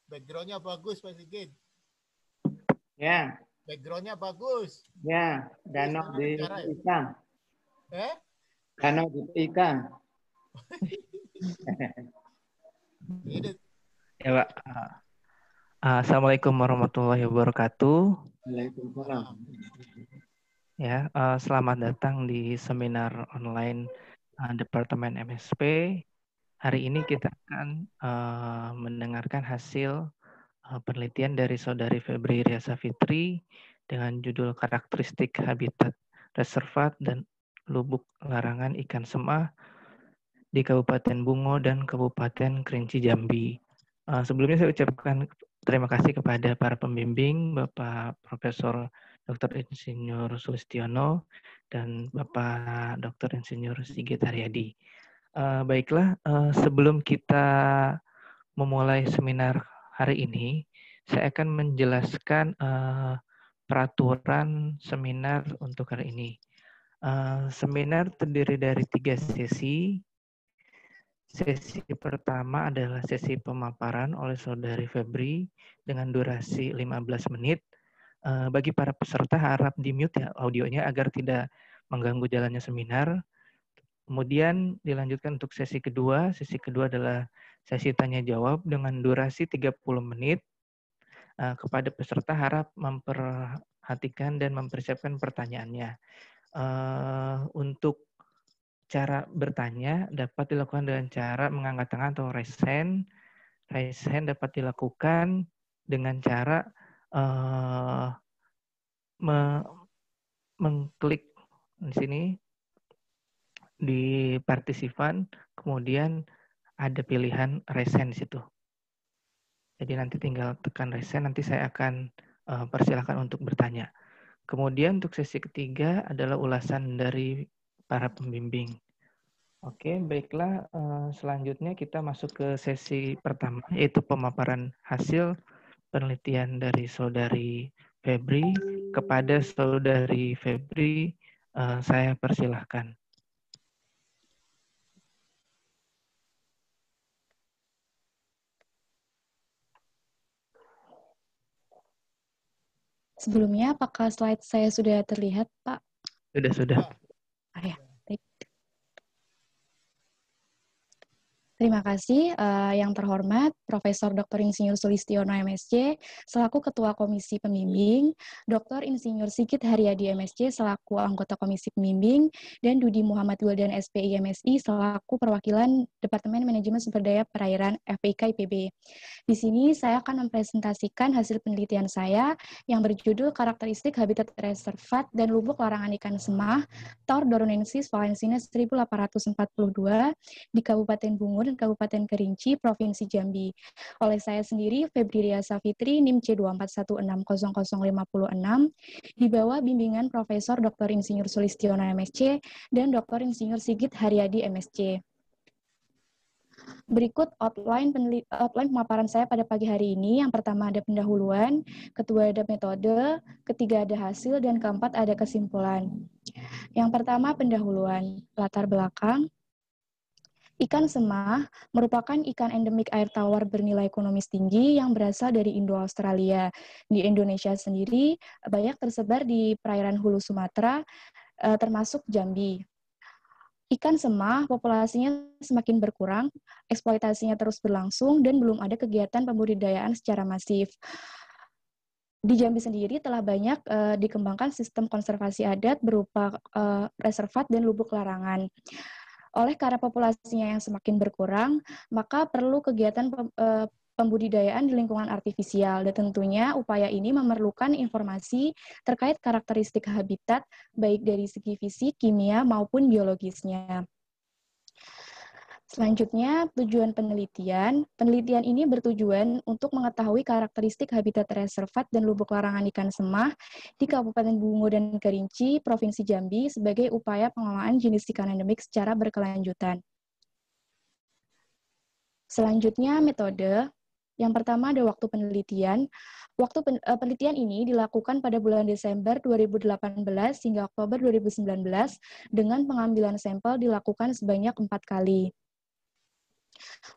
Background-nya bagus, Pak Sigit. Ya. Background-nya bagus. Ya, danau di ikan. Danau di ikan. Ya, Pak. Assalamualaikum warahmatullahi wabarakatuh. Waalaikumsalam. Ya, selamat datang di seminar online Departemen MSP. Hari ini kita akan mendengarkan hasil penelitian dari Saudari Febri Riasa Fitri dengan judul karakteristik habitat reservat dan lubuk larangan ikan sema di Kabupaten Bungo dan Kabupaten Kerinci Jambi. Sebelumnya saya ucapkan terima kasih kepada para pembimbing, Bapak Profesor Dr. Insinyur Sulistiono dan Bapak Dr. Insinyur Sigit Haryadi. Baiklah, sebelum kita memulai seminar hari ini, saya akan menjelaskan peraturan seminar untuk hari ini. Seminar terdiri dari 3 sesi. Sesi pertama adalah sesi pemaparan oleh Saudari Febri dengan durasi 15 menit. Bagi para peserta harap di-mute ya audionya agar tidak mengganggu jalannya seminar. Kemudian dilanjutkan untuk sesi kedua. Sesi kedua adalah sesi tanya jawab dengan durasi 30 menit. Kepada peserta harap memperhatikan dan mempersiapkan pertanyaannya. Untuk cara bertanya dapat dilakukan dengan cara mengangkat tangan atau raise hand. Raise hand dapat dilakukan dengan cara mengklik di sini di partisipan, kemudian ada pilihan raise hand di situ. Jadi nanti tinggal tekan raise hand, nanti saya akan persilakan untuk bertanya. Kemudian untuk sesi ketiga adalah ulasan dari para pembimbing. Oke, baiklah. Selanjutnya kita masuk ke sesi pertama, yaitu pemaparan hasil penelitian dari Saudari Febri. Kepada Saudari Febri, saya persilahkan. Sebelumnya, apakah slide saya sudah terlihat, Pak? Sudah. Ya. Terima kasih yang terhormat Profesor Dr. Insinyur Sulistiono MSc selaku Ketua Komisi Pembimbing, Dr. Insinyur Sigit Haryadi MSc selaku anggota Komisi Pembimbing, dan Dudi Muhammad Wildan SPI MSI selaku perwakilan Departemen Manajemen Sumber Daya Perairan FPIK IPB. Di sini saya akan mempresentasikan hasil penelitian saya yang berjudul Karakteristik Habitat Reservat dan Lubuk Larangan Ikan Sema Taur Doronensis Valencina 1842 di Kabupaten Bungo dan Kabupaten Kerinci, Provinsi Jambi. Oleh saya sendiri, Febri Riasa Fitri, NIM C241600056, di bawah bimbingan Profesor Dr. Insinyur Sulistiono MSc dan Dr. Insinyur Sigit Haryadi MSc. Berikut outline pemaparan saya pada pagi hari ini. Yang pertama ada pendahuluan, kedua ada metode, ketiga ada hasil, dan keempat ada kesimpulan. Yang pertama pendahuluan, latar belakang. Ikan sema merupakan ikan endemik air tawar bernilai ekonomis tinggi yang berasal dari Indo-Australia. Di Indonesia sendiri banyak tersebar di perairan hulu Sumatera, termasuk Jambi. Ikan sema populasinya semakin berkurang, eksploitasinya terus berlangsung, dan belum ada kegiatan pembudidayaan secara masif. Di Jambi sendiri telah banyak dikembangkan sistem konservasi adat berupa reservat dan lubuk larangan. Oleh karena populasinya yang semakin berkurang, maka perlu kegiatan pembudidayaan di lingkungan artifisial, dan tentunya upaya ini memerlukan informasi terkait karakteristik habitat, baik dari segi fisik, kimia, maupun biologisnya. Selanjutnya, tujuan penelitian. Penelitian ini bertujuan untuk mengetahui karakteristik habitat reservat dan lubuk larangan ikan sema di Kabupaten Bungo dan Kerinci, Provinsi Jambi, sebagai upaya pengelolaan jenis ikan endemik secara berkelanjutan. Selanjutnya, metode. Yang pertama ada waktu penelitian. Waktu penelitian ini dilakukan pada bulan Desember 2018 hingga Oktober 2019 dengan pengambilan sampel dilakukan sebanyak 4 kali.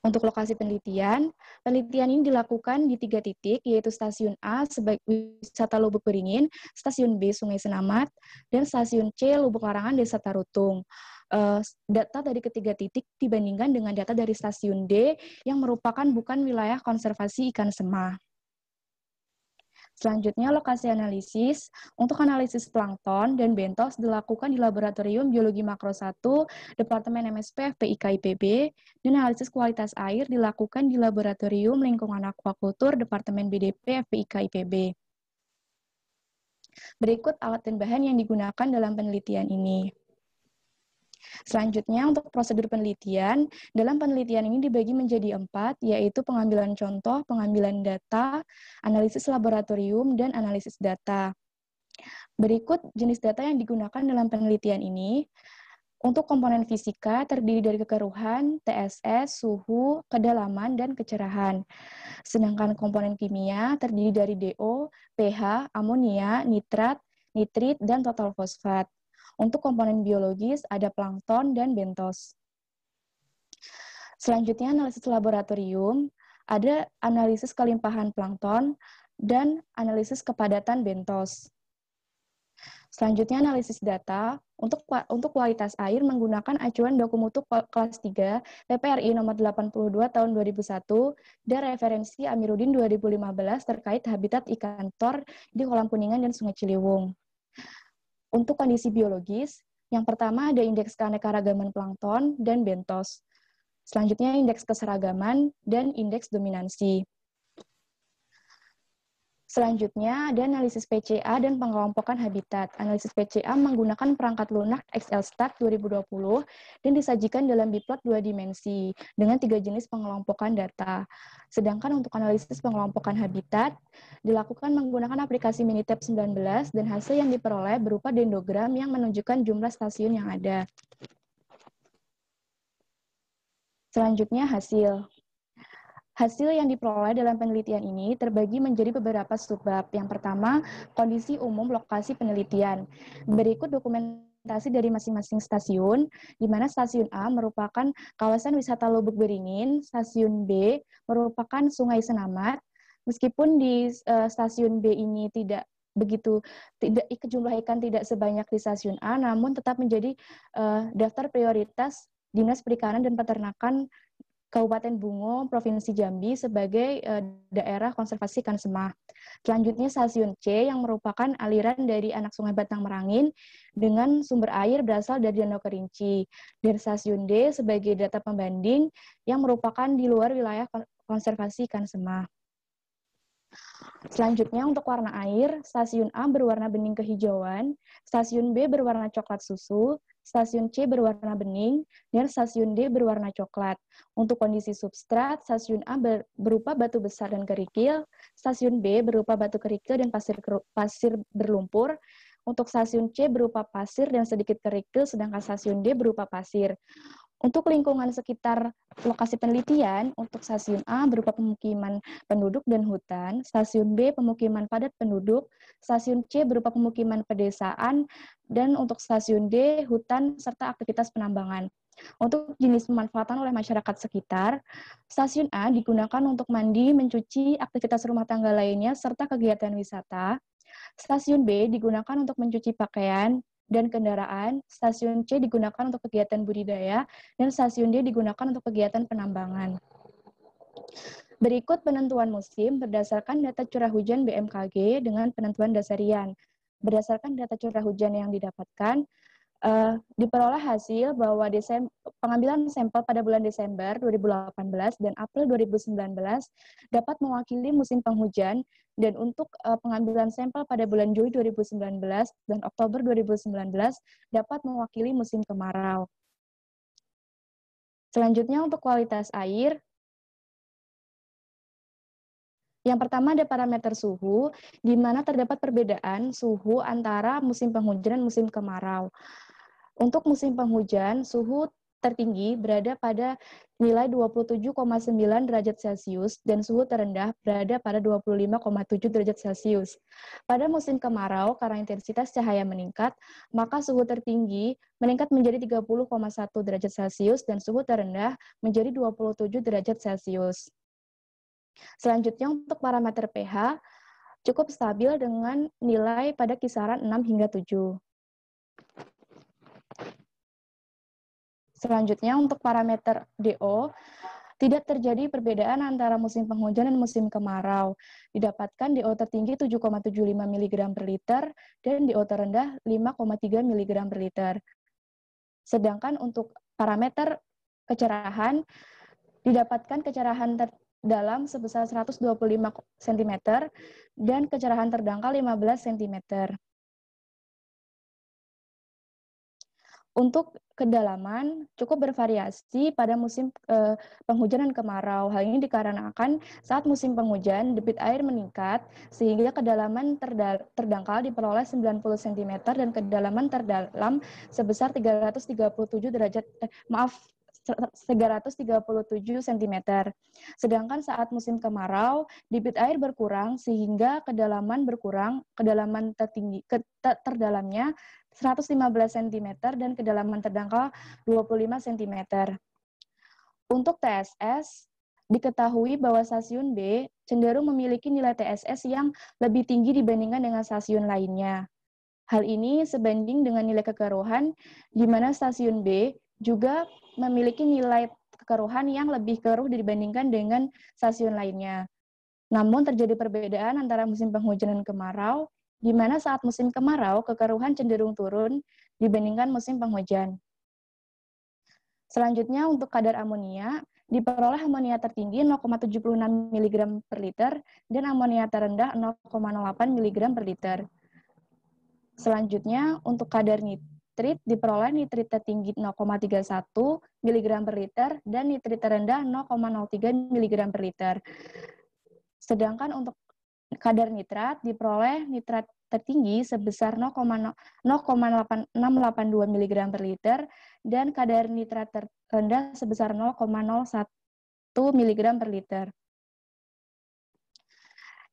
Untuk lokasi penelitian ini dilakukan di 3 titik, yaitu Stasiun A sebagai wisata Lubuk Beringin, Stasiun B Sungai Senamat, dan Stasiun C Lubuk Larangan Desa Tarutung. Data dari ketiga titik dibandingkan dengan data dari Stasiun D yang merupakan bukan wilayah konservasi ikan sema. Selanjutnya, lokasi analisis. Untuk analisis plankton dan bentos dilakukan di Laboratorium Biologi Makro 1, Departemen MSP FPIK IPB, dan analisis kualitas air dilakukan di Laboratorium Lingkungan Aquakultur, Departemen BDP FPIK IPB. Berikut alat dan bahan yang digunakan dalam penelitian ini. Selanjutnya, untuk prosedur penelitian, dalam penelitian ini dibagi menjadi 4, yaitu pengambilan contoh, pengambilan data, analisis laboratorium, dan analisis data. Berikut jenis data yang digunakan dalam penelitian ini. Untuk komponen fisika terdiri dari kekeruhan, TSS, suhu, kedalaman, dan kecerahan. Sedangkan komponen kimia terdiri dari DO, pH, amonia, nitrat, nitrit, dan total fosfat. Untuk komponen biologis ada plankton dan bentos. Selanjutnya analisis laboratorium, ada analisis kelimpahan plankton dan analisis kepadatan bentos. Selanjutnya analisis data, untuk kualitas air menggunakan acuan baku mutu kelas 3 PPRI nomor 82 tahun 2001 dan referensi Amiruddin 2015 terkait habitat ikan tor di kolam Kuningan dan Sungai Ciliwung. Untuk kondisi biologis, yang pertama ada indeks keanekaragaman plankton dan bentos. Selanjutnya indeks keseragaman dan indeks dominansi. Selanjutnya ada analisis PCA dan pengelompokan habitat. Analisis PCA menggunakan perangkat lunak XLStat 2020 dan disajikan dalam biplot 2 dimensi dengan 3 jenis pengelompokan data. Sedangkan untuk analisis pengelompokan habitat dilakukan menggunakan aplikasi Minitab 19 dan hasil yang diperoleh berupa dendrogram yang menunjukkan jumlah stasiun yang ada. Selanjutnya hasil. Hasil yang diperoleh dalam penelitian ini terbagi menjadi beberapa subbab. Yang pertama, kondisi umum lokasi penelitian. Berikut dokumentasi dari masing-masing stasiun, di mana stasiun A merupakan kawasan wisata Lubuk Beringin, stasiun B merupakan Sungai Senamat. Meskipun di stasiun B ini jumlah ikan tidak sebanyak di stasiun A, namun tetap menjadi daftar prioritas Dinas Perikanan dan Peternakan Kabupaten Bungo, Provinsi Jambi sebagai daerah konservasi ikan sema. Selanjutnya stasiun C yang merupakan aliran dari anak sungai Batang Merangin dengan sumber air berasal dari Danau Kerinci. Dan stasiun D sebagai data pembanding yang merupakan di luar wilayah konservasi ikan sema. Selanjutnya untuk warna air, stasiun A berwarna bening kehijauan, stasiun B berwarna coklat susu, stasiun C berwarna bening, dan stasiun D berwarna coklat. Untuk kondisi substrat, stasiun A berupa batu besar dan kerikil, stasiun B berupa batu kerikil dan pasir berlumpur, untuk stasiun C berupa pasir dan sedikit kerikil, sedangkan stasiun D berupa pasir. Untuk lingkungan sekitar lokasi penelitian, untuk stasiun A berupa pemukiman penduduk dan hutan, stasiun B pemukiman padat penduduk, stasiun C berupa pemukiman pedesaan, dan untuk stasiun D hutan serta aktivitas penambangan. Untuk jenis pemanfaatan oleh masyarakat sekitar, stasiun A digunakan untuk mandi, mencuci, aktivitas rumah tangga lainnya, serta kegiatan wisata. Stasiun B digunakan untuk mencuci pakaian dan kendaraan, stasiun C digunakan untuk kegiatan budidaya, dan stasiun D digunakan untuk kegiatan penambangan. Berikut penentuan musim berdasarkan data curah hujan BMKG dengan penentuan dasarian. Berdasarkan data curah hujan yang didapatkan, diperoleh hasil bahwa pengambilan sampel pada bulan Desember 2018 dan April 2019 dapat mewakili musim penghujan, dan untuk pengambilan sampel pada bulan Juli 2019 dan Oktober 2019 dapat mewakili musim kemarau. Selanjutnya untuk kualitas air, yang pertama ada parameter suhu, di mana terdapat perbedaan suhu antara musim penghujan dan musim kemarau. Untuk musim penghujan, suhu tertinggi berada pada nilai 27,9 derajat Celcius dan suhu terendah berada pada 25,7 derajat Celcius. Pada musim kemarau, karena intensitas cahaya meningkat, maka suhu tertinggi meningkat menjadi 30,1 derajat Celcius dan suhu terendah menjadi 27 derajat Celcius. Selanjutnya untuk parameter pH, cukup stabil dengan nilai pada kisaran 6 hingga 7. Selanjutnya untuk parameter DO, tidak terjadi perbedaan antara musim penghujan dan musim kemarau. Didapatkan DO tertinggi 7,75 mg per liter dan DO terendah 5,3 mg per liter. Sedangkan untuk parameter kecerahan, didapatkan kecerahan terdalam sebesar 125 cm dan kecerahan terdangkal 15 cm. Untuk kedalaman cukup bervariasi pada musim penghujan dan kemarau. Hal ini dikarenakan saat musim penghujan debit air meningkat sehingga kedalaman terdangkal diperoleh 90 cm dan kedalaman terdalam sebesar 337 cm. Sedangkan saat musim kemarau debit air berkurang sehingga kedalaman berkurang, kedalaman tertinggi terdalamnya 115 cm dan kedalaman terdangkal 25 cm. Untuk TSS, diketahui bahwa stasiun B cenderung memiliki nilai TSS yang lebih tinggi dibandingkan dengan stasiun lainnya. Hal ini sebanding dengan nilai kekeruhan, di mana stasiun B juga memiliki nilai kekeruhan yang lebih keruh dibandingkan dengan stasiun lainnya. Namun terjadi perbedaan antara musim penghujan dan kemarau, di mana saat musim kemarau, kekeruhan cenderung turun dibandingkan musim penghujan. Selanjutnya, untuk kadar amonia, diperoleh amonia tertinggi 0,76 mg per liter dan amonia terendah 0,08 mg per liter. Selanjutnya, untuk kadar nitrit, diperoleh nitrit tertinggi 0,31 mg per liter dan nitrit terendah 0,03 mg per liter. Sedangkan untuk kadar nitrat diperoleh nitrat tertinggi sebesar 0,8682 mg per liter dan kadar nitrat terendah sebesar 0,01 mg per liter.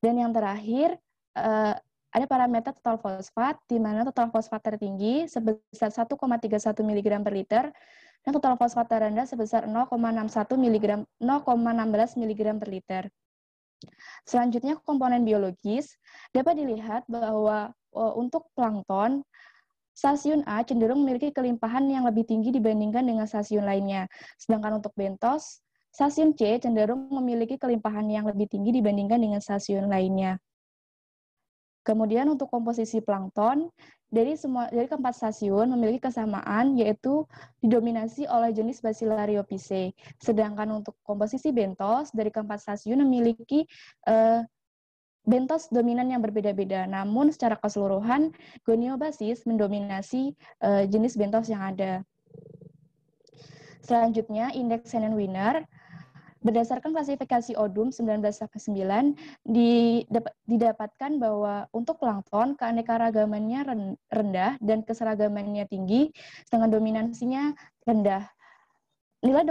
Dan yang terakhir, ada parameter total fosfat, di mana total fosfat tertinggi sebesar 1,31 mg per liter dan total fosfat terendah sebesar 0,16 mg per liter. Selanjutnya, komponen biologis dapat dilihat bahwa untuk plankton, stasiun A cenderung memiliki kelimpahan yang lebih tinggi dibandingkan dengan stasiun lainnya. Sedangkan untuk bentos, stasiun C cenderung memiliki kelimpahan yang lebih tinggi dibandingkan dengan stasiun lainnya. Kemudian untuk komposisi plankton, dari keempat stasiun memiliki kesamaan, yaitu didominasi oleh jenis Bacillariophyceae. Sedangkan untuk komposisi bentos, dari keempat stasiun memiliki bentos dominan yang berbeda-beda. Namun secara keseluruhan, Goniobasis mendominasi jenis bentos yang ada. Selanjutnya, indeks Hennen-Wiener. Berdasarkan klasifikasi ODUM 19-9, didapatkan bahwa untuk plankton, keanekaragamannya rendah dan keseragamannya tinggi, dengan dominansinya rendah. Nilai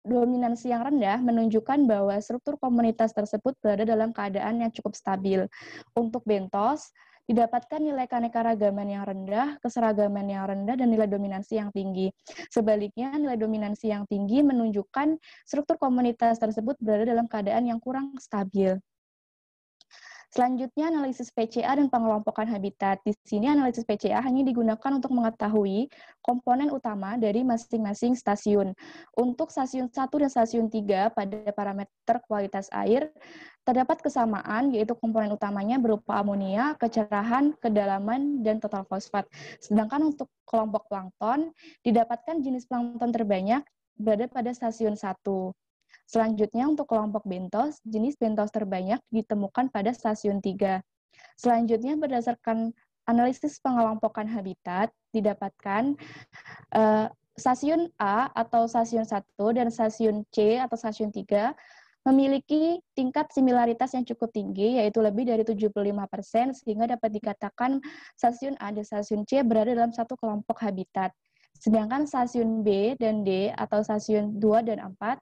dominansi yang rendah menunjukkan bahwa struktur komunitas tersebut berada dalam keadaan yang cukup stabil. Untuk bentos, didapatkan nilai keanekaragaman yang rendah, keseragaman yang rendah, dan nilai dominansi yang tinggi. Sebaliknya, nilai dominansi yang tinggi menunjukkan struktur komunitas tersebut berada dalam keadaan yang kurang stabil. Selanjutnya, analisis PCA dan pengelompokan habitat. Di sini analisis PCA hanya digunakan untuk mengetahui komponen utama dari masing-masing stasiun. Untuk stasiun 1 dan stasiun 3 pada parameter kualitas air, terdapat kesamaan, yaitu komponen utamanya berupa amonia, kecerahan, kedalaman, dan total fosfat. Sedangkan untuk kelompok plankton, didapatkan jenis plankton terbanyak berada pada stasiun 1. Selanjutnya, untuk kelompok bentos, jenis bentos terbanyak ditemukan pada stasiun 3. Selanjutnya, berdasarkan analisis pengelompokan habitat, didapatkan stasiun A atau stasiun 1 dan stasiun C atau stasiun 3 memiliki tingkat similaritas yang cukup tinggi, yaitu lebih dari 75%, sehingga dapat dikatakan stasiun A dan stasiun C berada dalam satu kelompok habitat. Sedangkan stasiun B dan D atau stasiun 2 dan 4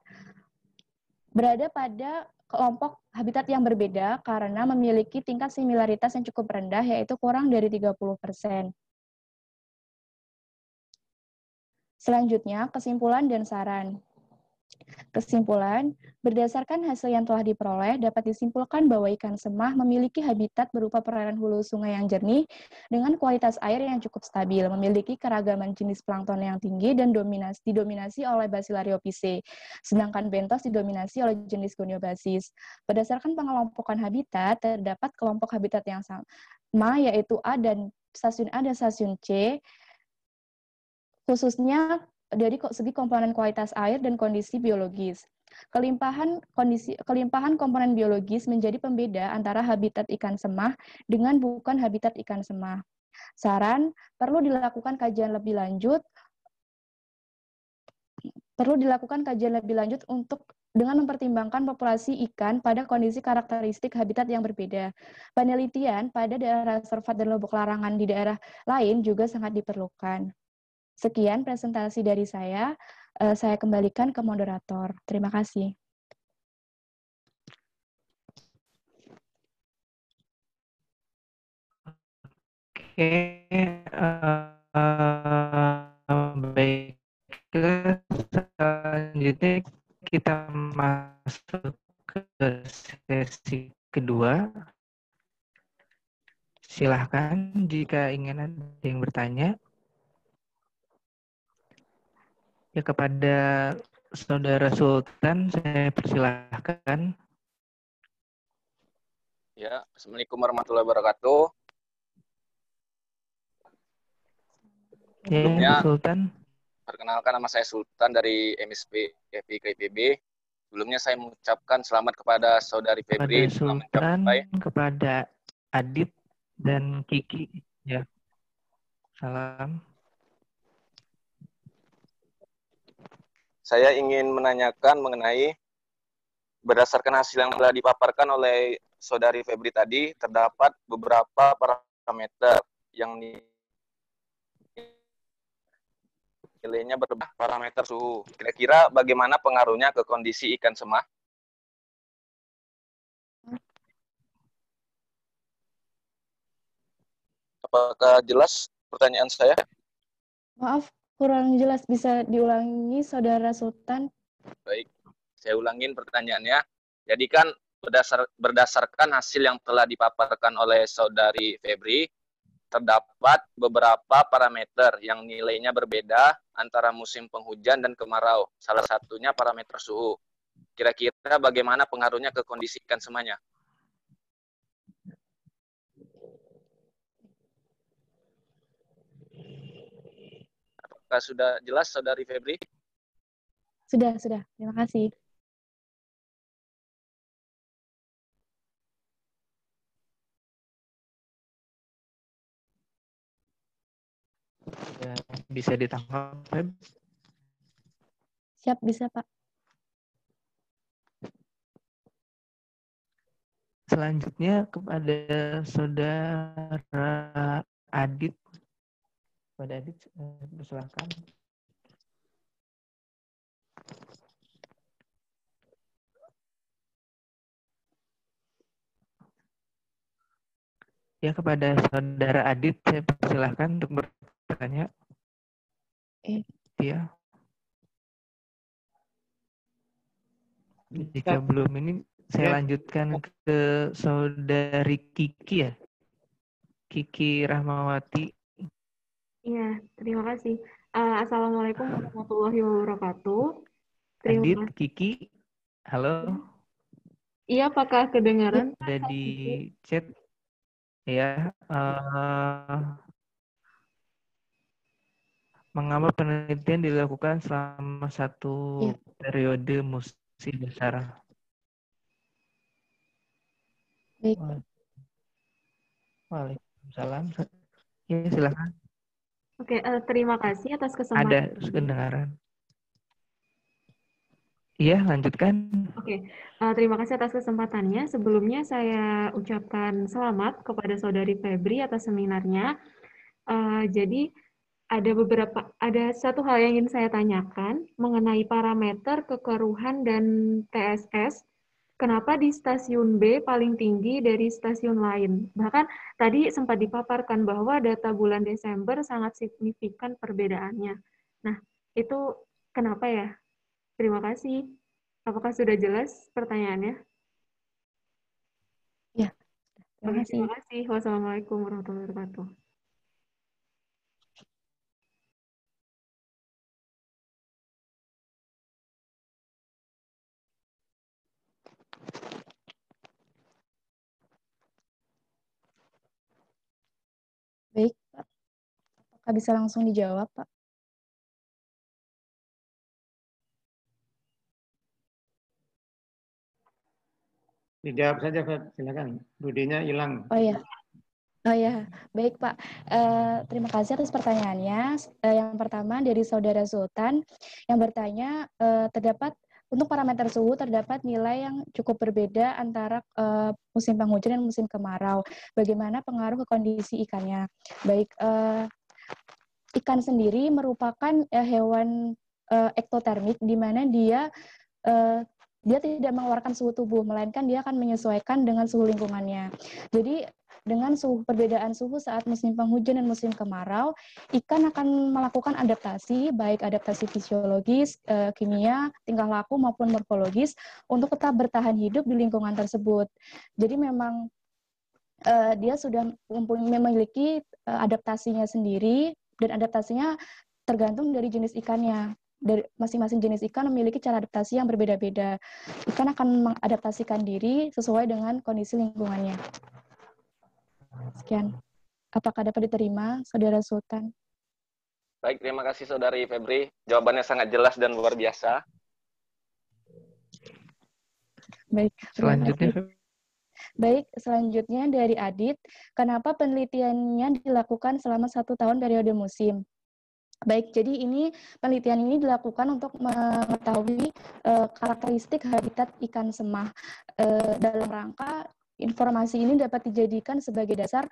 berada pada kelompok habitat yang berbeda karena memiliki tingkat similaritas yang cukup rendah, yaitu kurang dari 30%. Selanjutnya, kesimpulan dan saran. Kesimpulan, berdasarkan hasil yang telah diperoleh, dapat disimpulkan bahwa ikan semah memiliki habitat berupa perairan hulu sungai yang jernih dengan kualitas air yang cukup stabil, memiliki keragaman jenis plankton yang tinggi dan didominasi oleh Basilario pisce, sedangkan bentos didominasi oleh jenis Goniobasis. Berdasarkan pengelompokan habitat, terdapat kelompok habitat yang sama, yaitu stasiun A dan stasiun C, khususnya dari segi komponen kualitas air dan kondisi biologis. Kelimpahan komponen biologis menjadi pembeda antara habitat ikan semah dengan bukan habitat ikan semah. Saran, perlu dilakukan kajian lebih lanjut untuk dengan mempertimbangkan populasi ikan pada kondisi karakteristik habitat yang berbeda. Penelitian pada daerah reservat dan lubuk larangan di daerah lain juga sangat diperlukan. Sekian presentasi dari saya kembalikan ke moderator. Terima kasih. Oke, baik. Selanjutnya kita masuk ke sesi kedua. Silahkan jika ingin ada yang bertanya. Ya, kepada Saudara Sultan, saya persilahkan. Ya, Assalamualaikum warahmatullahi wabarakatuh. Ya, Sultan. Perkenalkan, nama saya Sultan dari MSP FI KIPB. Sebelumnya saya mengucapkan selamat kepada Saudari Febri. Kepada Sultan, kepada Adit dan Kiki. Ya, salam. Saya ingin menanyakan mengenai berdasarkan hasil yang telah dipaparkan oleh Saudari Febri tadi, terdapat beberapa parameter yang nilainya berbeda, parameter suhu. Kira-kira bagaimana pengaruhnya ke kondisi ikan semah? Apakah jelas pertanyaan saya? Maaf, kurang jelas. Bisa diulangi, Saudara Sultan? Baik, saya ulangin pertanyaannya. Jadi kan berdasarkan hasil yang telah dipaparkan oleh Saudari Febri, terdapat beberapa parameter yang nilainya berbeda antara musim penghujan dan kemarau. Salah satunya parameter suhu. Kira-kira bagaimana pengaruhnya ke kondisi ikan semahnya? Apakah sudah jelas, Saudari Febri? Sudah. Terima kasih. Ya, bisa ditangkap, Feb? Siap, bisa, Pak. Selanjutnya kepada Saudara Adit. Pada Adit, silakan. Ya, kepada Saudara Adit, saya persilahkan untuk bertanya. Ya. Jika belum ini, saya lanjutkan ke Saudari Kiki ya. Kiki Rahmawati. Iya, terima kasih. Assalamualaikum warahmatullahi wabarakatuh. Adit, Kiki, halo. Iya, apakah kedengaran? Ada di chat. Ya, mengapa penelitian dilakukan selama satu periode musim besar? Baik. Waalaikumsalam. Ya, silakan. Oke, terima kasih atas kesempatan. Ada kedengaran. Iya, lanjutkan. Oke, terima kasih atas kesempatannya. Sebelumnya saya ucapkan selamat kepada Saudari Febri atas seminarnya. Jadi ada satu hal yang ingin saya tanyakan mengenai parameter kekeruhan dan TSS. Kenapa di stasiun B paling tinggi dari stasiun lain? Bahkan tadi sempat dipaparkan bahwa data bulan Desember sangat signifikan perbedaannya. Nah, itu kenapa ya? Terima kasih. Apakah sudah jelas pertanyaannya? Ya, terima Oke, kasih. terima kasih. Wassalamualaikum warahmatullahi wabarakatuh. Baik, Pak. Apakah bisa langsung dijawab, Pak? Dijawab saja, Feb. Silakan. Budinya hilang. Oh ya, baik Pak. Terima kasih atas pertanyaannya. Yang pertama dari Saudara Sultan yang bertanya terdapat untuk parameter suhu terdapat nilai yang cukup berbeda antara musim penghujan dan musim kemarau. Bagaimana pengaruh ke kondisi ikannya? Baik, ikan sendiri merupakan hewan ektotermik di mana dia tidak mengeluarkan suhu tubuh, melainkan dia akan menyesuaikan dengan suhu lingkungannya. Jadi dengan perbedaan suhu saat musim penghujan dan musim kemarau, ikan akan melakukan adaptasi, baik adaptasi fisiologis, kimia, tingkah laku maupun morfologis untuk tetap bertahan hidup di lingkungan tersebut. Jadi memang dia sudah memiliki adaptasinya sendiri, dan adaptasinya tergantung dari jenis ikannya. Dari masing-masing jenis ikan memiliki cara adaptasi yang berbeda-beda. Ikan akan mengadaptasikan diri sesuai dengan kondisi lingkungannya. Sekian. Apakah dapat diterima, Saudara Sultan? Baik, terima kasih Saudari Febri. Jawabannya sangat jelas dan luar biasa. Baik. Selanjutnya, Baik, selanjutnya dari Adit. Kenapa penelitiannya dilakukan selama 1 tahun periode musim? Baik, jadi penelitian ini dilakukan untuk mengetahui karakteristik habitat ikan semah. Dalam rangka informasi ini dapat dijadikan sebagai dasar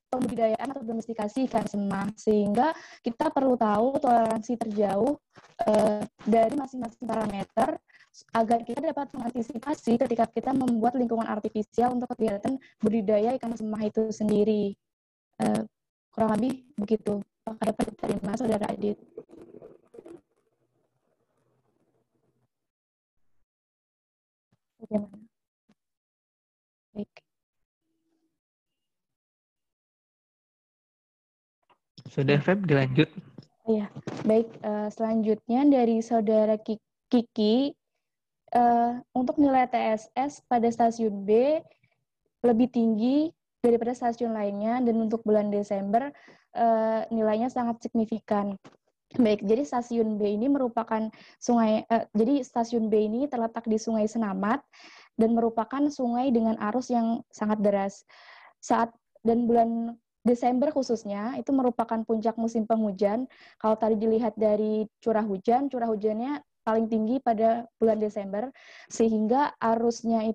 pembudidayaan atau domestikasi ikan semah, sehingga kita perlu tahu toleransi terjauh dari masing-masing parameter agar kita dapat mengantisipasi ketika kita membuat lingkungan artifisial untuk kegiatan budidaya ikan semah itu sendiri. Kurang lebih begitu. Apakah dapat diterima, Saudara Adit? Bagaimana? Baik. Sudah, Feb, dilanjut. Iya, baik. Selanjutnya dari Saudara Kiki, untuk nilai TSS pada stasiun B lebih tinggi daripada stasiun lainnya, dan untuk bulan Desember nilainya sangat signifikan. Baik, jadi stasiun B ini merupakan jadi stasiun B ini terletak di Sungai Senamat dan merupakan sungai dengan arus yang sangat deras. Dan bulan Desember khususnya itu merupakan puncak musim penghujan. Kalau tadi dilihat dari curah hujannya paling tinggi pada bulan Desember, sehingga arusnya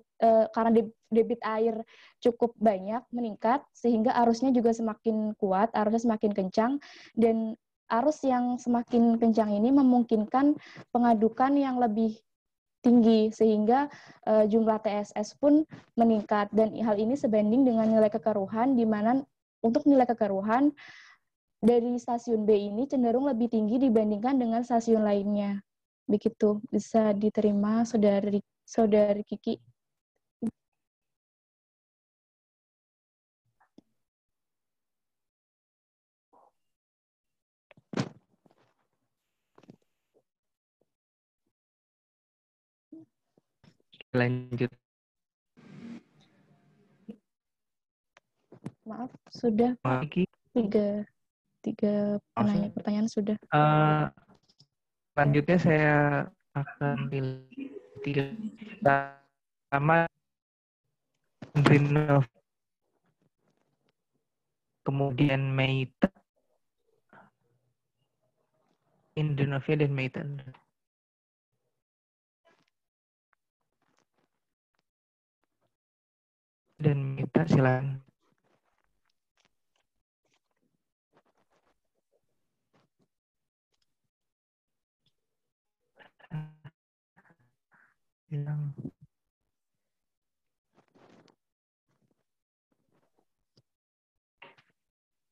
karena debit air cukup banyak meningkat, sehingga arusnya juga semakin kuat, arusnya semakin kencang, dan arus yang semakin kencang ini memungkinkan pengadukan yang lebih tinggi, sehingga jumlah TSS pun meningkat, dan hal ini sebanding dengan nilai kekeruhan, di mana untuk nilai kekeruhan dari stasiun B ini cenderung lebih tinggi dibandingkan dengan stasiun lainnya. Begitu, bisa diterima, Saudari Kiki. Lanjut. Maaf, sudah Pak. Tiga pertanyaan sudah. Selanjutnya saya akan pilih 3. Pertama, Greenov, kemudian Meita, Indonovia, dan Meita. Dan Meita, silakan.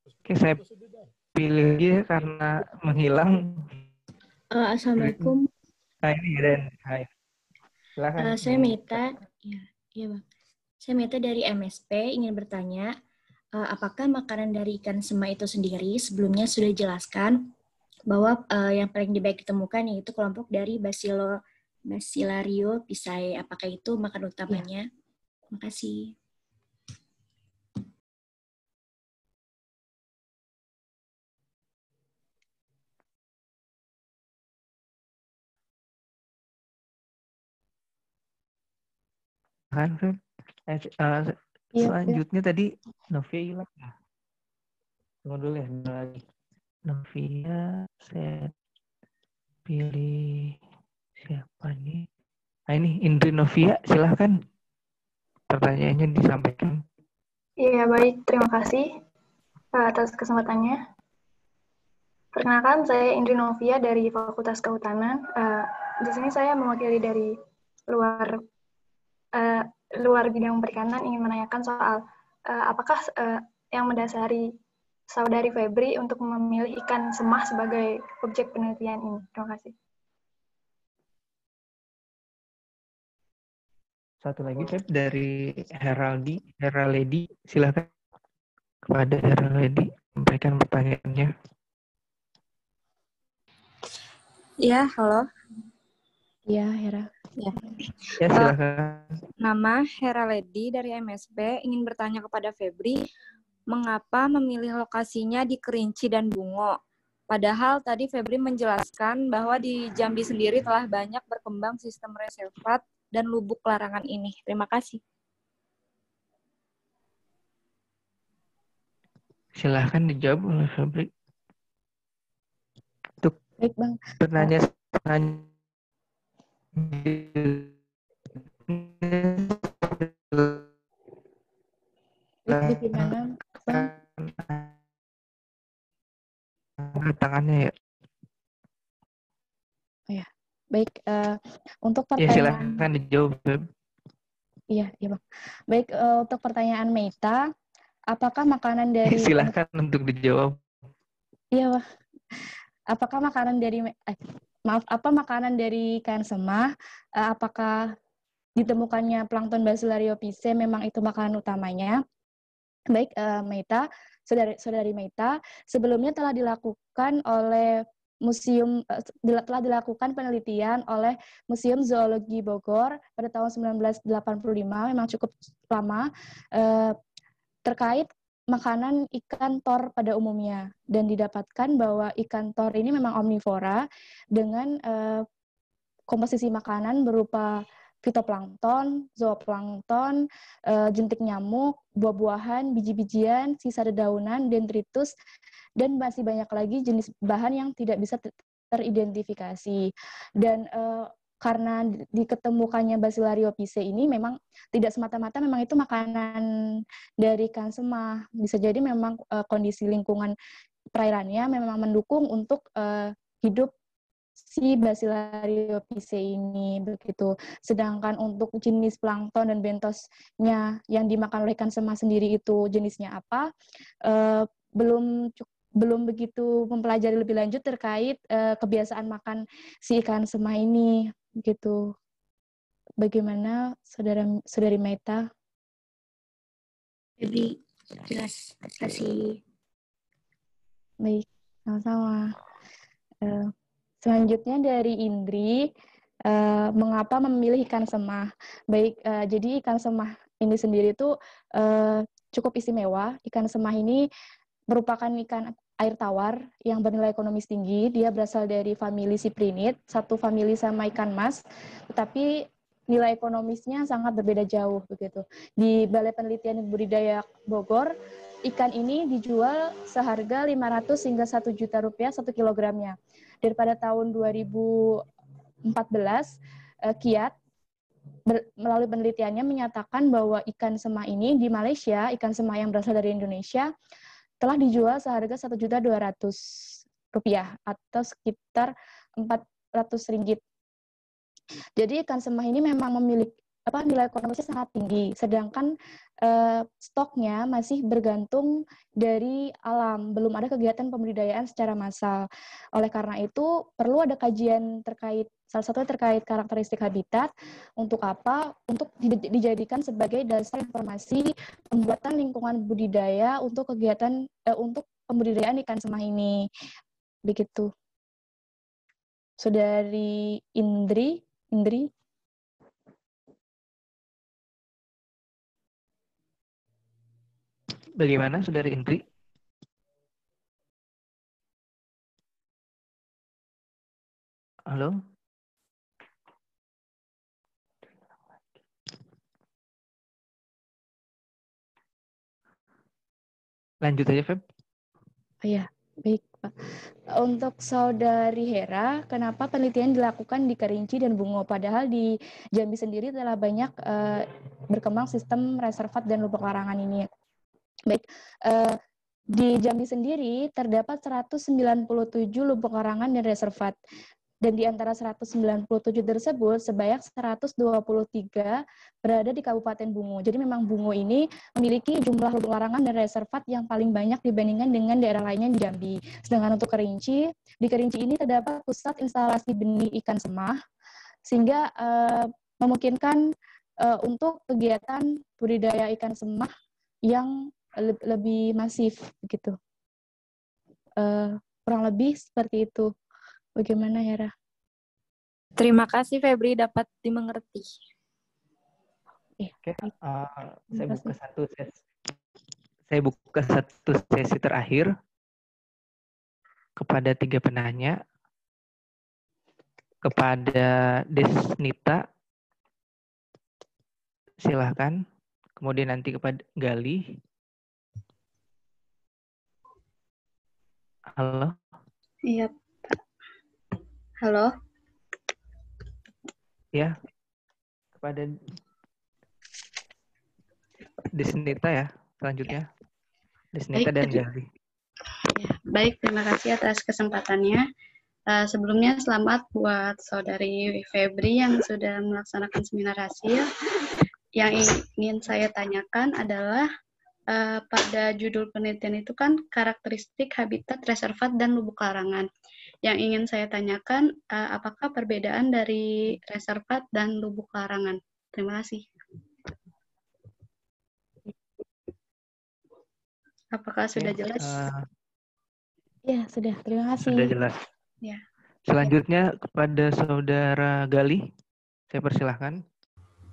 Oke, saya pilih dia karena menghilang. Assalamualaikum. Hai, Dan. Hai. Silakan. Saya Meta. Iya, Bang. Saya Meta dari MSP ingin bertanya, apakah makanan dari ikan sema itu sendiri sebelumnya sudah dijelaskan bahwa yang paling baik ditemukan yaitu kelompok dari Basilario piscae. Apakah itu makan utamanya? Terima kasih. Selanjutnya tadi Novia hilang ya. Tunggu dulu ya, lagi. Novia, saya pilih siapa nih? Nah ini Indri Novia, silahkan. Pertanyaannya disampaikan. Iya, baik. Terima kasih atas kesempatannya. Perkenalkan, saya Indri Novia dari Fakultas Kehutanan. Di sini saya mewakili dari luar bidang perikanan ingin menanyakan soal apakah yang mendasari Saudari Febri untuk memilih ikan semah sebagai objek penelitian ini. Terima kasih. Satu lagi, Feb, dari Heraledi, silakan kepada Heraledi sampaikan pertanyaannya. Ya, halo. Ya, Hera. Ya, silakan. Nama Heraledi dari MSP ingin bertanya kepada Febri, mengapa memilih lokasinya di Kerinci dan Bungo? Padahal tadi Febri menjelaskan bahwa di Jambi sendiri telah banyak berkembang sistem reservat dan lubuk larangan ini. Terima kasih. Silahkan dijawab oleh Febri. Untuk Baik, Bang. Bertanya Di mana, Bang? Tangannya ya. Oh, ya. Baik, untuk Ya, pertanyaan. silahkan dijawab, Feb. Iya, Bang. Baik, untuk pertanyaan Meta, apakah makanan dari Silahkan untuk dijawab. Iya, Bang. Apakah makanan dari apa makanan dari ikan semah, apakah ditemukannya plankton Basilario piscae memang itu makanan utamanya? Baik, Meta, saudari Meta, sebelumnya telah dilakukan oleh telah dilakukan penelitian oleh Museum Zoologi Bogor pada tahun 1985, memang cukup lama, terkait makanan ikan tor pada umumnya, dan didapatkan bahwa ikan tor ini memang omnivora dengan komposisi makanan berupa fitoplankton, zooplankton, jentik nyamuk, buah-buahan, biji-bijian, sisa dedaunan, dendritus, dan masih banyak lagi jenis bahan yang tidak bisa teridentifikasi. Dan karena diketemukannya Basilario piscae ini memang tidak semata-mata memang itu makanan dari ikan semah. Bisa jadi memang kondisi lingkungan perairannya memang mendukung untuk hidup si Basilario piscae ini begitu. Sedangkan untuk jenis plankton dan bentosnya yang dimakan oleh ikan semah sendiri itu jenisnya apa? Belum begitu mempelajari lebih lanjut terkait kebiasaan makan si ikan semah ini gitu. Bagaimana saudari Meta? Febri, jelas. Terima kasih. Baik, sama-sama. Selanjutnya dari Indri, mengapa memilih ikan semah? Baik, jadi ikan semah ini sendiri itu cukup istimewa. Ikan semah ini merupakan ikan air tawar yang bernilai ekonomis tinggi. Dia berasal dari famili Cyprinid, satu famili sama ikan mas, tetapi nilai ekonomisnya sangat berbeda jauh begitu. Di Balai Penelitian dan Budidaya Bogor, ikan ini dijual seharga 500 hingga 1 juta rupiah 1 kilogramnya. Daripada tahun 2014, Kiat melalui penelitiannya menyatakan bahwa ikan semah ini di Malaysia, ikan semah yang berasal dari Indonesia, telah dijual seharga 1.200.000 rupiah atau sekitar 400 ringgit. Jadi ikan semah ini memang nilai ekonomisnya sangat tinggi, sedangkan stoknya masih bergantung dari alam, belum ada kegiatan pembudidayaan secara massal. Oleh karena itu, perlu ada kajian terkait, salah satunya terkait karakteristik habitat, untuk apa? Untuk dijadikan sebagai dasar informasi pembuatan lingkungan budidaya untuk kegiatan, untuk pembudidayaan ikan semah ini. Begitu. Saudari Indri. Bagaimana, Saudari Indri? Halo? Lanjut aja, Feb. Iya, baik, Pak. Untuk Saudari Hera, kenapa penelitian dilakukan di Kerinci dan Bungo, padahal di Jambi sendiri telah banyak berkembang sistem reservat dan lubuk larangan ini? Baik, di Jambi sendiri terdapat 197 lubuk larangan dan reservat. Dan di antara 197 tersebut, sebanyak 123 berada di Kabupaten Bungo. Jadi memang Bungo ini memiliki jumlah lubuk larangan dan reservat yang paling banyak dibandingkan dengan daerah lainnya di Jambi. Sedangkan untuk Kerinci, di Kerinci ini terdapat pusat instalasi benih ikan semah, sehingga memungkinkan untuk kegiatan budidaya ikan semah yang lebih masif, begitu. Kurang lebih seperti itu. Bagaimana, Hera? Terima kasih, Febri, dapat dimengerti. Oke, saya buka satu sesi terakhir kepada 3 penanya. Kepada Desnita, silahkan. Kemudian nanti kepada Gali. Halo? Iya, Pak. Halo? Ya, kepada Desnita ya, selanjutnya. Desnita dan Gali. Ya, baik, terima kasih atas kesempatannya. Sebelumnya selamat buat Saudari Febri yang sudah melaksanakan seminar hasil. Yang ingin saya tanyakan adalah pada judul penelitian itu kan karakteristik habitat reservat dan lubuk larangan. Yang ingin saya tanyakan, apakah perbedaan dari reservat dan lubuk larangan? Terima kasih. Apakah sudah jelas? Ya, sudah. Terima kasih. Sudah jelas. Ya. Selanjutnya kepada Saudara Gali, saya persilahkan.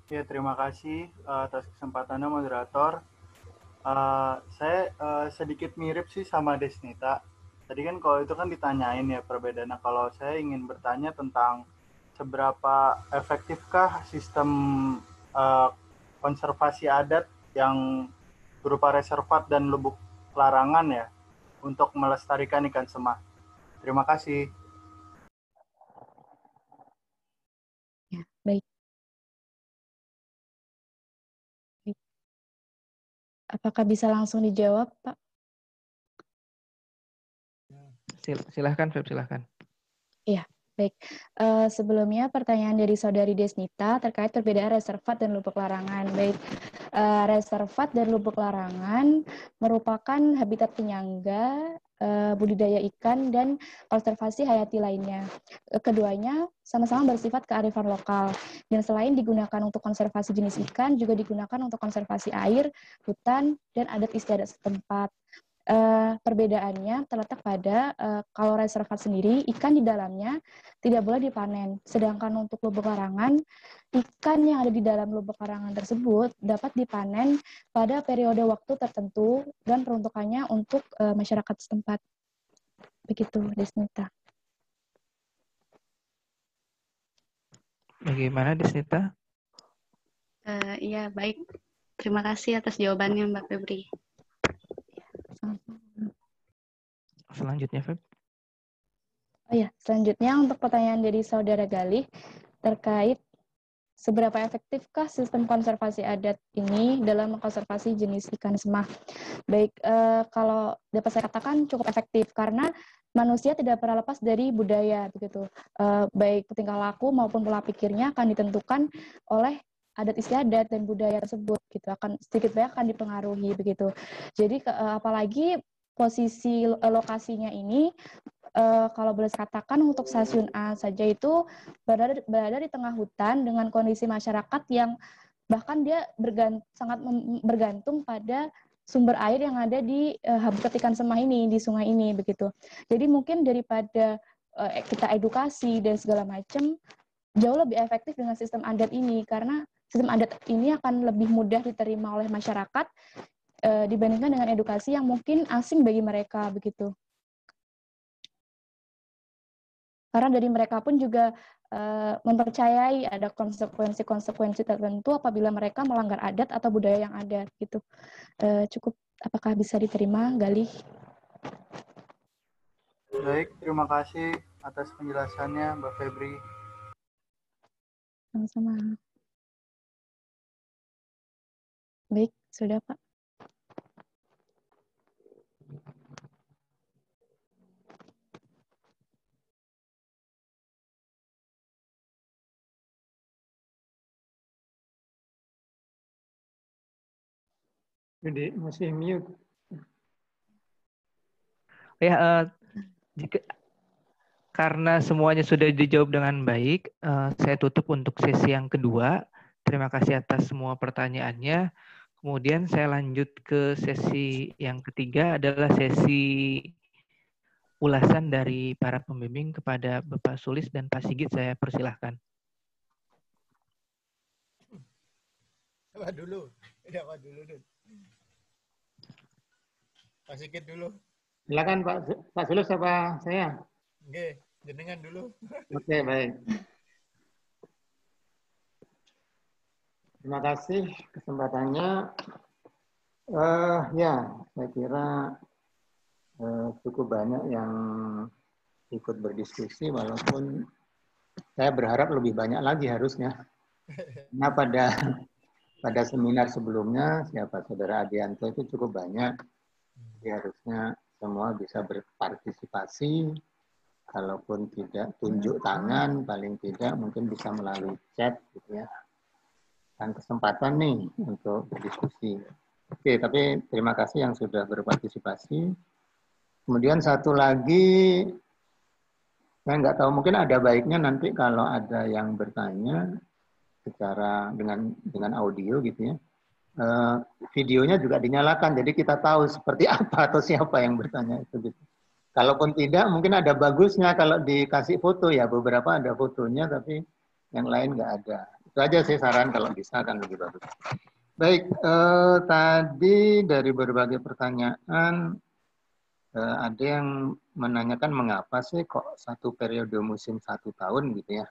Ya, terima kasih atas kesempatannya, moderator. Saya sedikit mirip sih sama Desnita. Tadi kan kalau itu kan ditanyain ya perbedaannya. Kalau saya ingin bertanya tentang seberapa efektifkah sistem konservasi adat yang berupa reservat dan lubuk larangan ya untuk melestarikan ikan semah. Terima kasih. Ya, baik. Apakah bisa langsung dijawab, Pak? Silahkan, Feb, silahkan. Iya, baik. Sebelumnya pertanyaan dari Saudari Desnita terkait perbedaan reservat dan lubuk larangan. Baik, reservat dan lubuk larangan merupakan habitat penyangga, budidaya ikan, dan konservasi hayati lainnya. Keduanya sama-sama bersifat kearifan lokal. Dan selain digunakan untuk konservasi jenis ikan, juga digunakan untuk konservasi air, hutan, dan adat istiadat setempat. Perbedaannya terletak pada kalau reservat sendiri, ikan di dalamnya tidak boleh dipanen. Sedangkan untuk lubuk larangan, ikan yang ada di dalam lubuk larangan tersebut dapat dipanen pada periode waktu tertentu dan peruntukannya untuk masyarakat setempat. Begitu, Desnita. Bagaimana, Desnita? Iya, baik. Terima kasih atas jawabannya, Mbak Febri. Selanjutnya, Feb. Oh ya, selanjutnya untuk pertanyaan dari Saudara Galih terkait seberapa efektifkah sistem konservasi adat ini dalam mengkonservasi jenis ikan semah. Baik, kalau dapat saya katakan cukup efektif karena manusia tidak pernah lepas dari budaya, begitu. Baik tingkah laku maupun pola pikirnya akan ditentukan oleh adat istiadat dan budaya tersebut gitu akan sedikit banyak akan dipengaruhi begitu. Jadi apalagi posisi lokasinya ini kalau boleh katakan untuk stasiun A saja itu berada di tengah hutan dengan kondisi masyarakat yang bahkan dia sangat bergantung pada sumber air yang ada di Habitat Ikan Semah ini, di sungai ini begitu. Jadi mungkin daripada kita edukasi dan segala macam, jauh lebih efektif dengan sistem adat ini karena sistem adat ini akan lebih mudah diterima oleh masyarakat dibandingkan dengan edukasi yang mungkin asing bagi mereka begitu. Karena dari mereka pun juga mempercayai ada konsekuensi-konsekuensi tertentu apabila mereka melanggar adat atau budaya yang ada gitu. Cukup, apakah bisa diterima, Galih? Baik, terima kasih atas penjelasannya, Mbak Febri. Sama-sama. Baik, sudah Pak. Jadi masih mute. Ya, karena semuanya sudah dijawab dengan baik, saya tutup untuk sesi yang kedua. Terima kasih atas semua pertanyaannya. Kemudian saya lanjut ke sesi yang ketiga adalah sesi ulasan dari para pembimbing kepada Bapak Sulis dan Pak Sigit. Saya persilahkan. Apa dulu? Ya, apa dulu, Dut? Pak Sigit dulu. Silakan Pak Sulis apa saya? Oke, jenengan dulu. Oke, baik. Terima kasih kesempatannya. Ya, saya kira cukup banyak yang ikut berdiskusi, walaupun saya berharap lebih banyak lagi harusnya. Nah, pada seminar sebelumnya, siapa Saudara Adianto itu cukup banyak. Jadi harusnya semua bisa berpartisipasi. Kalaupun tidak tunjuk tangan, paling tidak mungkin bisa melalui chat, gitu ya. Dan kesempatan nih untuk berdiskusi. Oke, tapi terima kasih yang sudah berpartisipasi. Kemudian satu lagi, saya nggak tahu, mungkin ada baiknya nanti kalau ada yang bertanya secara dengan audio gitu ya, videonya juga dinyalakan, jadi kita tahu seperti apa atau siapa yang bertanya itu gitu. Kalaupun tidak, mungkin ada bagusnya kalau dikasih foto ya, beberapa ada fotonya tapi yang lain nggak ada. Itu aja sih saran, kalau bisa akan lebih bagus. Baik, tadi dari berbagai pertanyaan ada yang menanyakan mengapa sih kok satu periode musim 1 tahun gitu ya.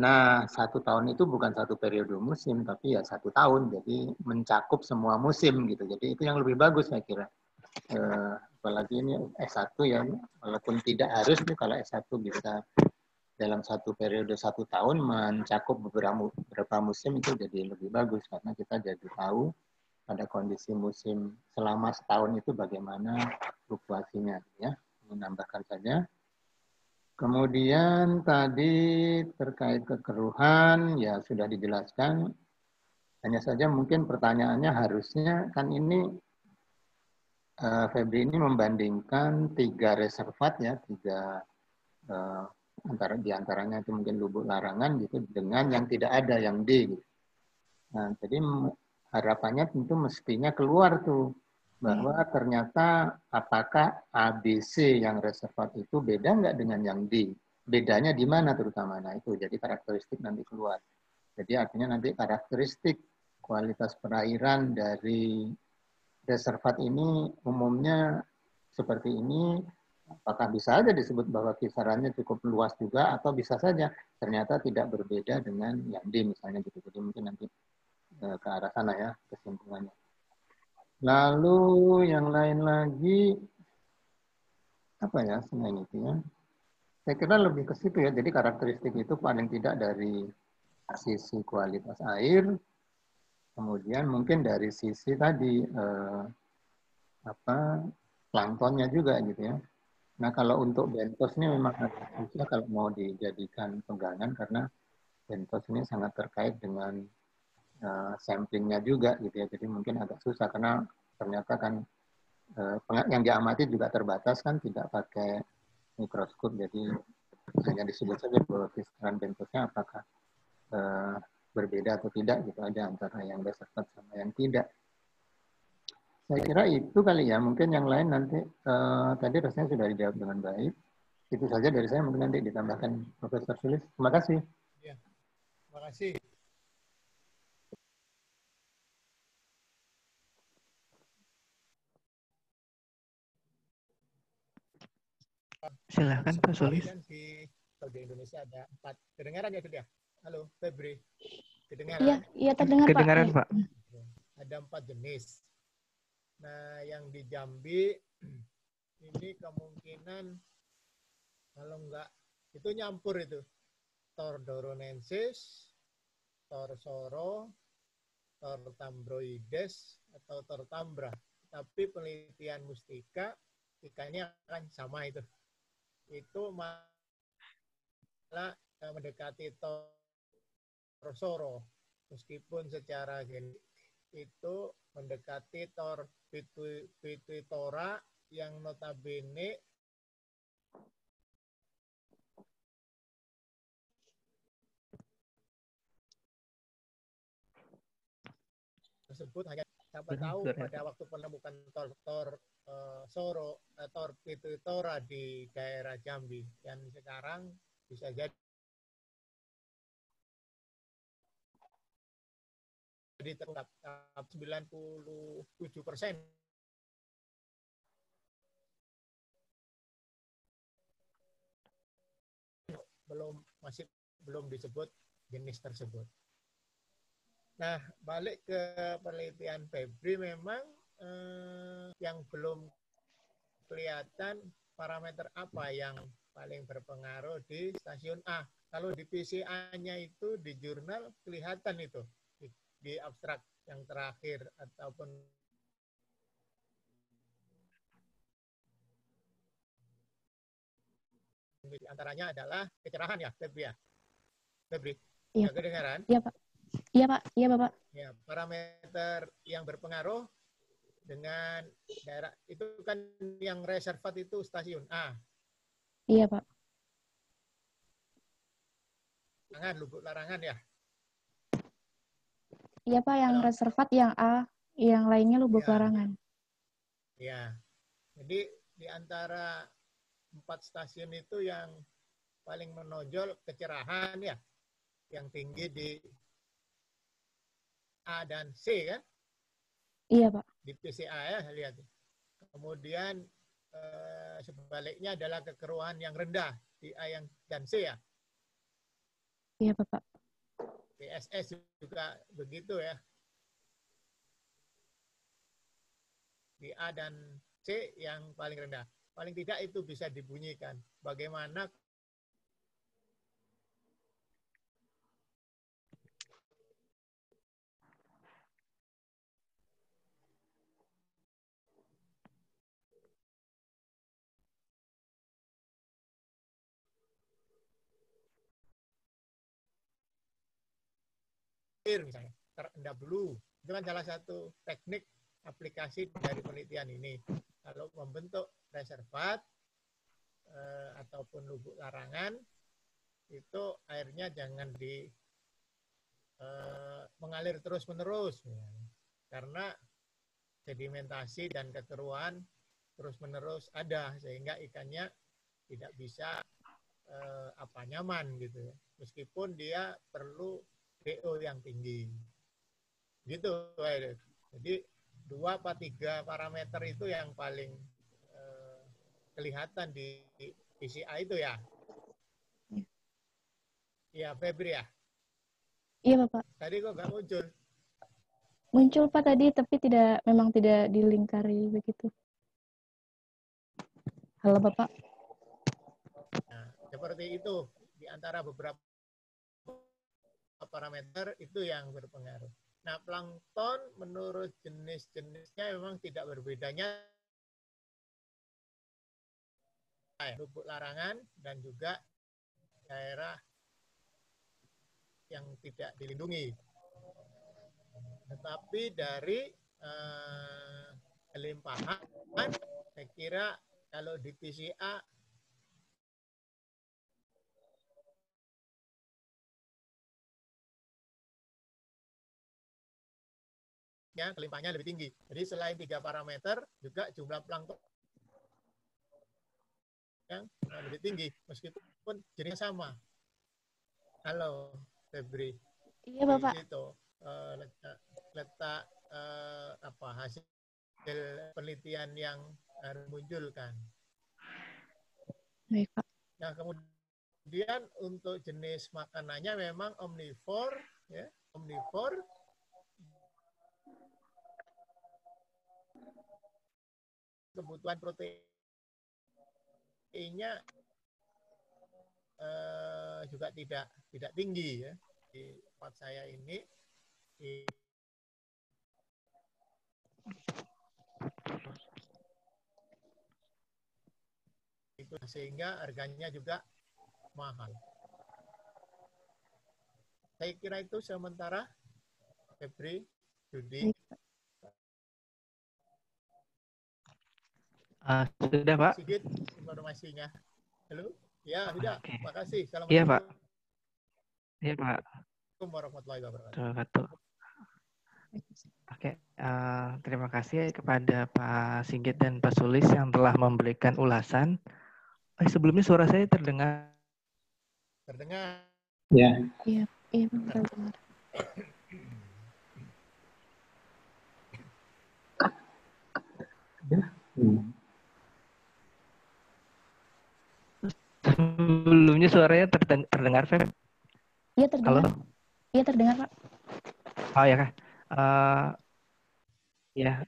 Nah, 1 tahun itu bukan satu periode musim, tapi ya 1 tahun, jadi mencakup semua musim gitu. Jadi itu yang lebih bagus saya kira. Apalagi ini S1 ya, walaupun tidak harus nih kalau S1 bisa dalam satu periode 1 tahun mencakup beberapa musim, itu jadi lebih bagus karena kita jadi tahu pada kondisi musim selama setahun itu bagaimana fluktuasinya ya. Menambahkan saja. Kemudian tadi terkait kekeruhan ya sudah dijelaskan. Hanya saja mungkin pertanyaannya harusnya kan ini Febri ini membandingkan 3 reservat ya, 3 di antaranya itu mungkin Lubuk Larangan gitu dengan yang tidak ada, yang D gitu. Nah, jadi harapannya tentu mestinya keluar tuh bahwa ternyata apakah ABC yang reservat itu beda nggak dengan yang D? Bedanya di mana terutama? Nah itu jadi karakteristik nanti keluar. Jadi artinya nanti karakteristik kualitas perairan dari reservat ini umumnya seperti ini. Apakah bisa saja disebut bahwa kisarannya cukup luas juga, atau bisa saja ternyata tidak berbeda dengan yang D misalnya gitu. Jadi mungkin nanti ke arah sana ya kesimpulannya. Lalu yang lain lagi apa ya selain itu ya? Saya kira lebih ke situ ya. Jadi karakteristik itu paling tidak dari sisi kualitas air, kemudian mungkin dari sisi tadi planktonnya juga gitu ya. Nah kalau untuk bentos ini memang agak susah kalau mau dijadikan pegangan karena bentos ini sangat terkait dengan samplingnya juga gitu ya. Jadi mungkin agak susah karena ternyata kan yang diamati juga terbatas kan, tidak pakai mikroskop, jadi hanya disebut saja bahwa kisaran bentuknya apakah berbeda atau tidak gitu aja antara yang reservat sama yang tidak. Saya kira itu kali ya, mungkin yang lain nanti tadi rasanya sudah dijawab dengan baik. Itu saja dari saya, mungkin nanti ditambahkan Profesor Sulis. Terima kasih. Ya, terima kasih. Silahkan Pak Sulis. Kan di Indonesia ada 4. Kedengaran ya sudah? Halo, Febri. Kedengaran? Iya terdengar Pak. Kedengaran Pak. Ada 4 jenis. Nah, yang di Jambi ini kemungkinan kalau enggak itu nyampur itu. Tor doronensis, Tor soro, Tor tambroides, atau Tor tambra. Tapi penelitian Mustika ikannya akan sama itu. Itu malah mendekati Tor soro. Meskipun secara genetik itu mendekati Tor pituitora yang notabene tersebut hanya siapa tahu pada waktu penemukan Tor soro, Tor pituitora di daerah Jambi, dan sekarang bisa jadi terungkap 97%. Masih belum disebut jenis tersebut. Nah, balik ke penelitian Febri, memang yang belum kelihatan parameter apa yang paling berpengaruh di stasiun A. Kalau di PCA-nya itu di jurnal kelihatan itu di abstrak yang terakhir ataupun di antaranya adalah kecerahan ya, Febri ya. Febri, iya, kedengaran? Iya Pak. Iya Pak. Iya Bapak. Ya, parameter yang berpengaruh dengan daerah itu kan yang reservat itu stasiun A. Iya Pak. Lubuk larangan ya. Iya Pak, yang reservat yang A, yang lainnya lubuk larangan. Ya, jadi di antara 4 stasiun itu yang paling menonjol kecerahan ya, yang tinggi di A dan C kan? Iya Pak. Di PCA ya, lihat. Kemudian sebaliknya adalah kekeruhan yang rendah di A dan C ya. Iya Bapak. PSS juga begitu ya. Di A dan C yang paling rendah. Paling tidak itu bisa dibunyikan. Bagaimana misalnya, terendap dulu. Itu kan salah satu teknik aplikasi dari penelitian ini. Kalau membentuk reservat ataupun lubuk larangan, itu airnya jangan mengalir terus-menerus. Karena sedimentasi dan kekeruhan terus-menerus ada, sehingga ikannya tidak bisa nyaman gitu. Meskipun dia perlu DO yang tinggi. Gitu. Jadi 2-3 parameter itu yang paling kelihatan di PCA itu ya. Iya, Febri ya? Iya Bapak. Tadi kok nggak muncul? Muncul Pak tadi, tapi memang tidak dilingkari begitu. Halo Bapak. Nah, seperti itu. Di antara beberapa parameter itu yang berpengaruh. Nah, plankton menurut jenis-jenisnya memang tidak berbedanya. Lubuk larangan dan juga daerah yang tidak dilindungi. Tetapi dari kelimpahan, saya kira kalau di PCA kelimpahannya lebih tinggi. Jadi selain 3 parameter, juga jumlah plankton yang lebih tinggi, meskipun jenisnya sama. Halo, Febri. Iya, Bapak. Itu letak hasil penelitian yang harus munculkan. Baik, Pak. Nah, kemudian untuk jenis makanannya memang omnivore, ya, omnivore. Kebutuhan proteinnya juga tidak tinggi, ya. Di tempat saya ini itu sehingga harganya juga mahal. Saya kira itu sementara. Febri, Judi. Sudah, Pak. Sigit informasinya. Halo? Ya, sudah. Oke. Terima kasih. Assalamualaikum. Iya, Pak. Iya, Pak. Assalamualaikum warahmatullahi wabarakatuh. Oke, terima kasih kepada Pak Sigit dan Pak Sulis yang telah memberikan ulasan. Sebelumnya suara saya terdengar? Terdengar. Ya. Iya, iya, terdengar. Sebelumnya suaranya terdengar, Feb? Iya, terdengar. Halo? Iya, terdengar, Pak. Oh ya, Kak. Ya.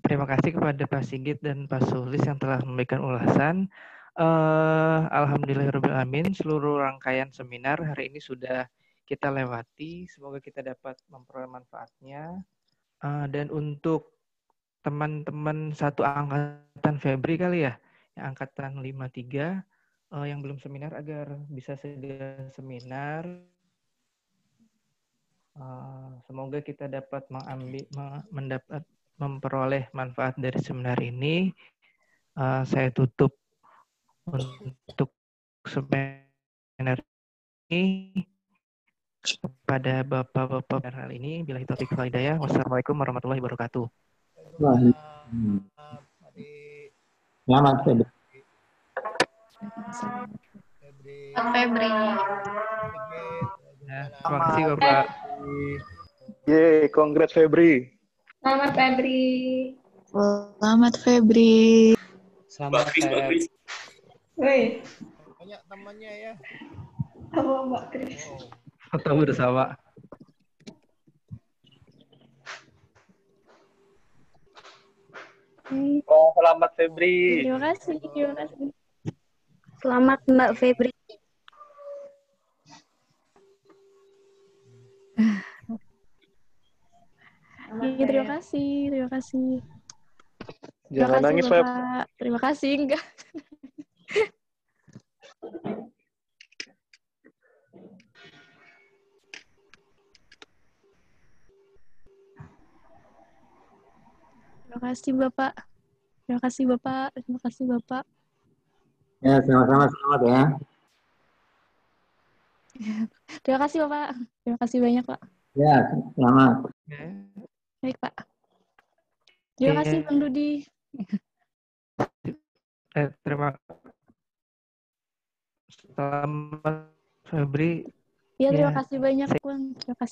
Terima kasih kepada Pak Sigit dan Pak Sulis yang telah memberikan ulasan. Alhamdulillahirrahmanirrahim, seluruh rangkaian seminar hari ini sudah kita lewati. Semoga kita dapat memperoleh manfaatnya. Dan untuk teman-teman satu angkatan Febri kali ya, yang angkatan 53, yang belum seminar agar bisa segera seminar. Semoga kita dapat memperoleh manfaat dari seminar ini. Saya tutup untuk seminar ini kepada Bapak-Bapak hal ini. Billahi taufiq wal hidayah. Wassalamualaikum warahmatullahi wabarakatuh. Selamat, Febri. Febri. Ya, terima kasih, Bapak. Yeay, congrats Febri. Selamat Febri. Selamat Febri. Selamat Febri. Woi. Banyak temannya ya. Halo Mbak Kris. Foto bersama. Oh, selamat Febri. Terima kasih, terima kasih. Selamat Mbak Febri. Iya, terima kasih, terima kasih. Jangan nangis, Feb. Terima kasih, enggak. Terima kasih, Bapak. Terima kasih, Bapak. Terima kasih, Bapak. Ya, sama-sama, selamat ya. Terima kasih, Bapak. Terima kasih banyak, Pak. Ya, selamat. Baik, Pak. Terima kasih, Bang Dudi. Terima kasih. Selamat Febri. Ya, terima kasih banyak, Bang. Terima kasih.